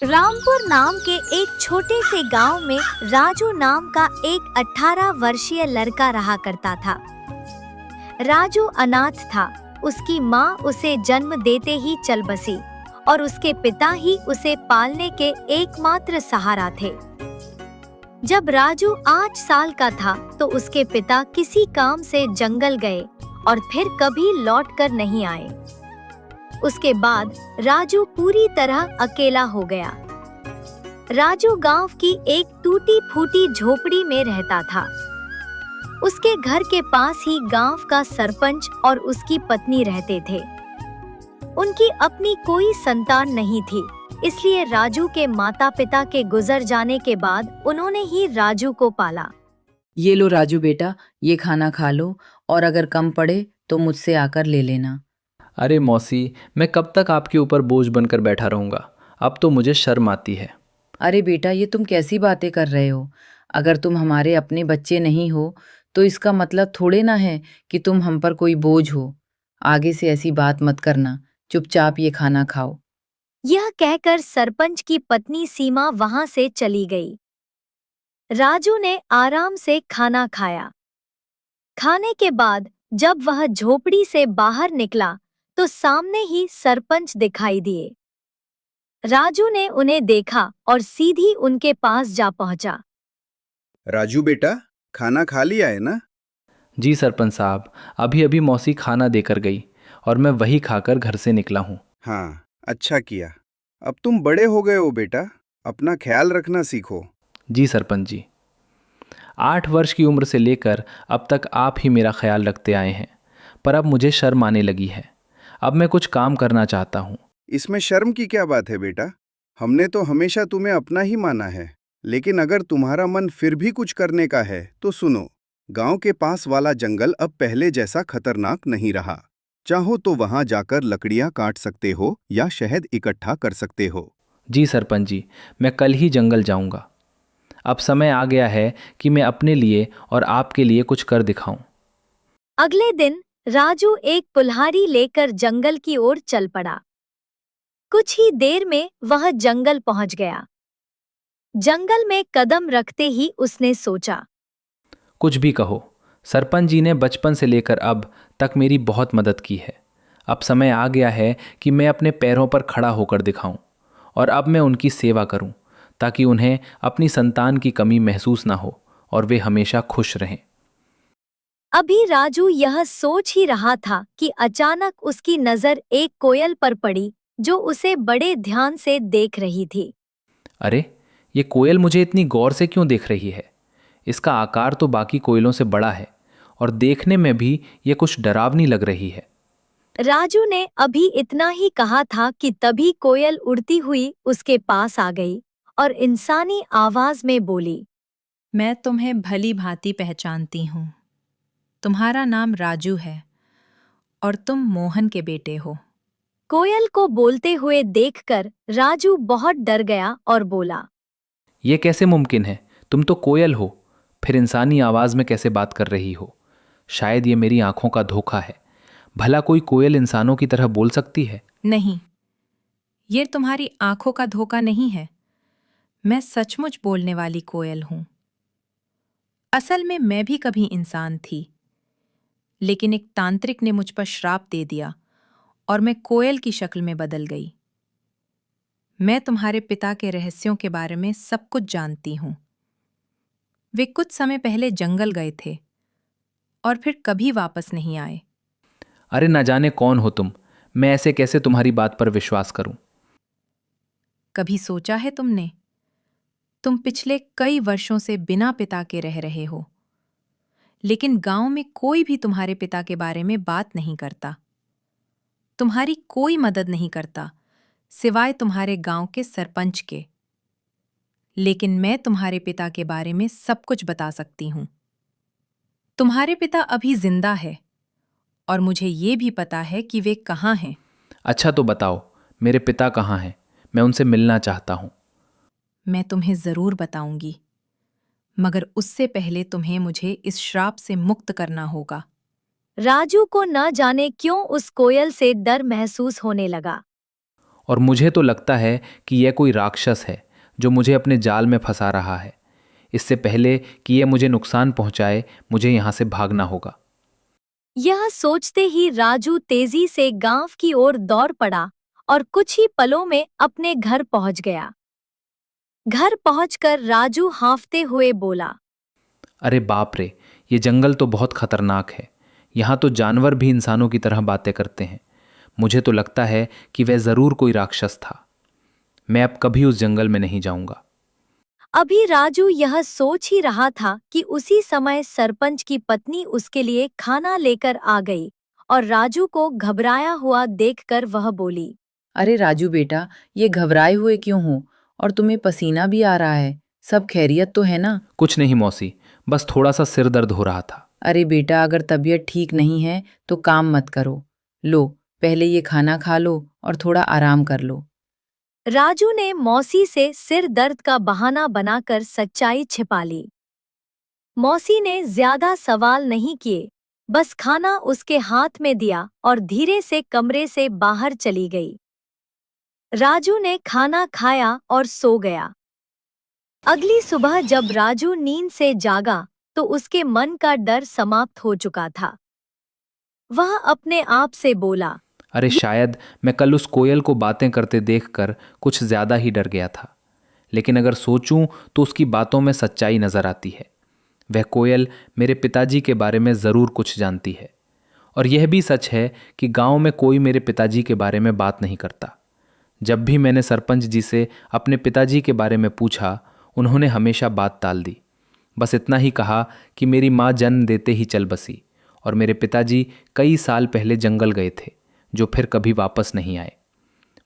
रामपुर नाम के एक छोटे से गांव में राजू नाम का एक 18 वर्षीय लड़का रहा करता था। राजू अनाथ था। उसकी माँ उसे जन्म देते ही चल बसी और उसके पिता ही उसे पालने के एकमात्र सहारा थे। जब राजू 8 साल का था तो उसके पिता किसी काम से जंगल गए और फिर कभी लौट कर नहीं आए। उसके बाद राजू पूरी तरह अकेला हो गया। राजू गांव की एक टूटी फूटी झोपड़ी में रहता था। उसके घर के पास ही गांव का सरपंच और उसकी पत्नी रहते थे। उनकी अपनी कोई संतान नहीं थी, इसलिए राजू के माता पिता के गुजर जाने के बाद उन्होंने ही राजू को पाला। ये लो राजू बेटा, ये खाना खा लो और अगर कम पड़े तो मुझसे आकर ले लेना। अरे मौसी, मैं कब तक आपके ऊपर बोझ बनकर बैठा रहूँगा। अब तो मुझे शर्म आती है। अरे बेटा, ये तुम कैसी बातें कर रहे हो? अगर तुम हमारे अपने बच्चे नहीं हो तो इसका मतलब थोड़े ना है कि तुम हम पर कोई बोझ हो। आगे से ऐसी बात मत करना, चुपचाप ये खाना खाओ। यह कहकर सरपंच की पत्नी सीमा वहां से चली गई। राजू ने आराम से खाना खाया। खाने के बाद जब वह झोपड़ी से बाहर निकला तो सामने ही सरपंच दिखाई दिए। राजू ने उन्हें देखा और सीधी उनके पास जा पहुंचा। राजू बेटा, खाना खा लिया है ना? जी सरपंच साहब, अभी अभी मौसी खाना देकर गई और मैं वही खाकर घर से निकला हूँ। हाँ, अच्छा किया। अब तुम बड़े हो गए हो बेटा, अपना ख्याल रखना सीखो। जी सरपंच जी। 8 वर्ष की उम्र से लेकर अब तक आप ही मेरा ख्याल रखते आए हैं, पर अब मुझे शर्म आने लगी है। अब मैं कुछ काम करना चाहता हूँ। इसमें शर्म की क्या बात है बेटा? हमने तो हमेशा तुम्हें अपना ही माना है। लेकिन अगर तुम्हारा मन फिर भी कुछ करने का है तो सुनो, गांव के पास वाला जंगल अब पहले जैसा खतरनाक नहीं रहा। चाहो तो वहां जाकर लकड़ियां काट सकते हो या शहद इकट्ठा कर सकते हो। जी सरपंच जी, मैं कल ही जंगल जाऊंगा। अब समय आ गया है कि मैं अपने लिए और आपके लिए कुछ कर दिखाऊं। अगले दिन राजू एक कुल्हाड़ी लेकर जंगल की ओर चल पड़ा। कुछ ही देर में वह जंगल पहुंच गया। जंगल में कदम रखते ही उसने सोचा, कुछ भी कहो, सरपंच जी ने बचपन से लेकर अब तक मेरी बहुत मदद की है। अब समय आ गया है कि मैं अपने पैरों पर खड़ा होकर दिखाऊं और अब मैं उनकी सेवा करूं, ताकि उन्हें अपनी संतान की कमी महसूस ना हो और वे हमेशा खुश रहें। अभी राजू यह सोच ही रहा था कि अचानक उसकी नजर एक कोयल पर पड़ी जो उसे बड़े ध्यान से देख रही थी। अरे, ये कोयल मुझे इतनी गौर से क्यों देख रही है? इसका आकार तो बाकी कोयलों से बड़ा है और देखने में भी ये कुछ डरावनी लग रही है। राजू ने अभी इतना ही कहा था कि तभी कोयल उड़ती हुई उसके पास आ गई और इंसानी आवाज में बोली, मैं तुम्हें भली भांति पहचानती हूँ। तुम्हारा नाम राजू है और तुम मोहन के बेटे हो। कोयल को बोलते हुए देखकर राजू बहुत डर गया और बोला, ये कैसे मुमकिन है? तुम तो कोयल हो, फिर इंसानी आवाज़ में कैसे बात कर रही हो? शायद ये मेरी आंखों का धोखा है। भला कोई कोयल इंसानों की तरह बोल सकती है? नहीं, ये तुम्हारी आंखों का धोखा नहीं है। मैं सचमुच बोलने वाली कोयल हूँ। असल में मैं भी कभी इंसान थी, लेकिन एक तांत्रिक ने मुझ पर श्राप दे दिया और मैं कोयल की शक्ल में बदल गई। मैं तुम्हारे पिता के रहस्यों के बारे में सब कुछ जानती हूँ। वे कुछ समय पहले जंगल गए थे और फिर कभी वापस नहीं आए। अरे न जाने कौन हो तुम, मैं ऐसे कैसे तुम्हारी बात पर विश्वास करूं? कभी सोचा है तुमने? तुम पिछले कई वर्षों से बिना पिता के रह रहे हो, लेकिन गांव में कोई भी तुम्हारे पिता के बारे में बात नहीं करता। तुम्हारी कोई मदद नहीं करता, सिवाय तुम्हारे गांव के सरपंच के। लेकिन मैं तुम्हारे पिता के बारे में सब कुछ बता सकती हूं। तुम्हारे पिता अभी जिंदा है और मुझे ये भी पता है कि वे कहाँ हैं। अच्छा तो बताओ, मेरे पिता कहाँ हैं? मैं उनसे मिलना चाहता हूं। मैं तुम्हें जरूर बताऊंगी, मगर उससे पहले तुम्हें मुझे इस श्राप से मुक्त करना होगा। राजू को न जाने क्यों उस कोयल से डर महसूस होने लगा। और मुझे तो लगता है कि यह कोई राक्षस है जो मुझे अपने जाल में फंसा रहा है। इससे पहले कि यह मुझे नुकसान पहुंचाए, मुझे यहाँ से भागना होगा। यह सोचते ही राजू तेजी से गांव की ओर दौड़ पड़ा और कुछ ही पलों में अपने घर पहुंच गया। घर पहुंचकर राजू हांफते हुए बोला, अरे बाप रे, ये जंगल तो बहुत खतरनाक है। यहाँ तो जानवर भी इंसानों की तरह बातें करते हैं। मुझे तो लगता है कि वह ज़रूर कोई राक्षस था। मैं अब कभी उस जंगल में नहीं जाऊंगा। अभी राजू यह सोच ही रहा था कि उसी समय सरपंच की पत्नी उसके लिए खाना लेकर आ गई और राजू को घबराया हुआ देखकर वह बोली, अरे राजू बेटा, ये घबराए हुए क्यों हो? और तुम्हें पसीना भी आ रहा है। सब खैरियत तो है ना? कुछ नहीं मौसी, बस थोड़ा सा सिर दर्द हो रहा था। अरे बेटा, अगर तबीयत ठीक नहीं है तो काम मत करो। लो, पहले ये खाना खा लो और थोड़ा आराम कर लो। राजू ने मौसी से सिर दर्द का बहाना बनाकर सच्चाई छिपा ली। मौसी ने ज्यादा सवाल नहीं किए, बस खाना उसके हाथ में दिया और धीरे से कमरे से बाहर चली गई। राजू ने खाना खाया और सो गया। अगली सुबह जब राजू नींद से जागा तो उसके मन का डर समाप्त हो चुका था। वह अपने आप से बोला, अरे शायद मैं कल उस कोयल को बातें करते देखकर कुछ ज़्यादा ही डर गया था। लेकिन अगर सोचूं तो उसकी बातों में सच्चाई नज़र आती है। वह कोयल मेरे पिताजी के बारे में ज़रूर कुछ जानती है। और यह भी सच है कि गांव में कोई मेरे पिताजी के बारे में बात नहीं करता। जब भी मैंने सरपंच जी से अपने पिताजी के बारे में पूछा, उन्होंने हमेशा बात टाल दी। बस इतना ही कहा कि मेरी माँ जन्म देते ही चल बसी और मेरे पिताजी कई साल पहले जंगल गए थे, जो फिर कभी वापस नहीं आए।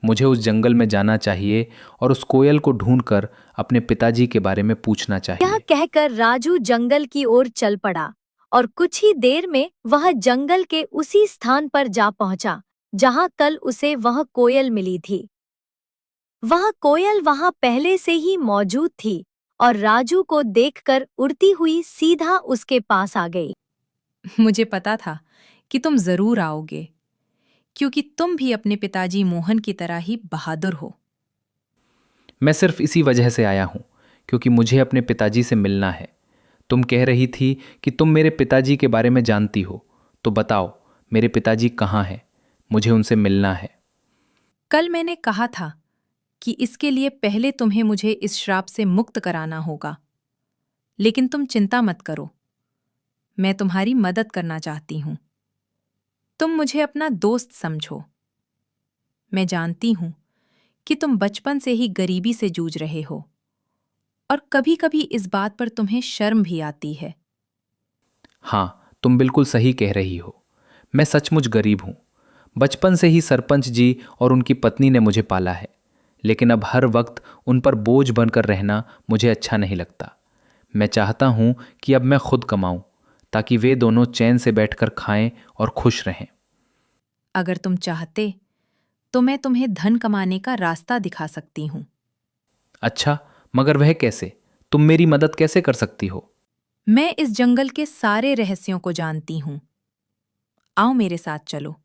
मुझे उस जंगल में जाना चाहिए और उस कोयल को ढूंढकर अपने पिताजी के बारे में पूछना चाहिए। यह कहकर राजू जंगल की ओर चल पड़ा और कुछ ही देर में वह जंगल के उसी स्थान पर जा पहुंचा जहां कल उसे वह कोयल मिली थी। वह कोयल वहां पहले से ही मौजूद थी और राजू को देखकर उड़ती हुई सीधा उसके पास आ गई। मुझे पता था कि तुम जरूर आओगे, क्योंकि तुम भी अपने पिताजी मोहन की तरह ही बहादुर हो। मैं सिर्फ इसी वजह से आया हूँ, क्योंकि मुझे अपने पिताजी से मिलना है। तुम कह रही थी कि तुम मेरे पिताजी के बारे में जानती हो, तो बताओ मेरे पिताजी कहाँ हैं? मुझे उनसे मिलना है। कल मैंने कहा था कि इसके लिए पहले तुम्हें मुझे इस श्राप से मुक्त कराना होगा, लेकिन तुम चिंता मत करो, मैं तुम्हारी मदद करना चाहती हूं। तुम मुझे अपना दोस्त समझो। मैं जानती हूं कि तुम बचपन से ही गरीबी से जूझ रहे हो और कभी-कभी इस बात पर तुम्हें शर्म भी आती है। हाँ, तुम बिल्कुल सही कह रही हो। मैं सचमुच गरीब हूँ। बचपन से ही सरपंच जी और उनकी पत्नी ने मुझे पाला है, लेकिन अब हर वक्त उन पर बोझ बनकर रहना मुझे अच्छा नहीं लगता। मैं चाहता हूँ कि अब मैं खुद कमाऊँ, ताकि वे दोनों चैन से बैठकर खाएं और खुश रहें। अगर तुम चाहते तो मैं तुम्हें धन कमाने का रास्ता दिखा सकती हूँ। अच्छा, मगर वह कैसे? तुम मेरी मदद कैसे कर सकती हो? मैं इस जंगल के सारे रहस्यों को जानती हूँ। आओ मेरे साथ चलो।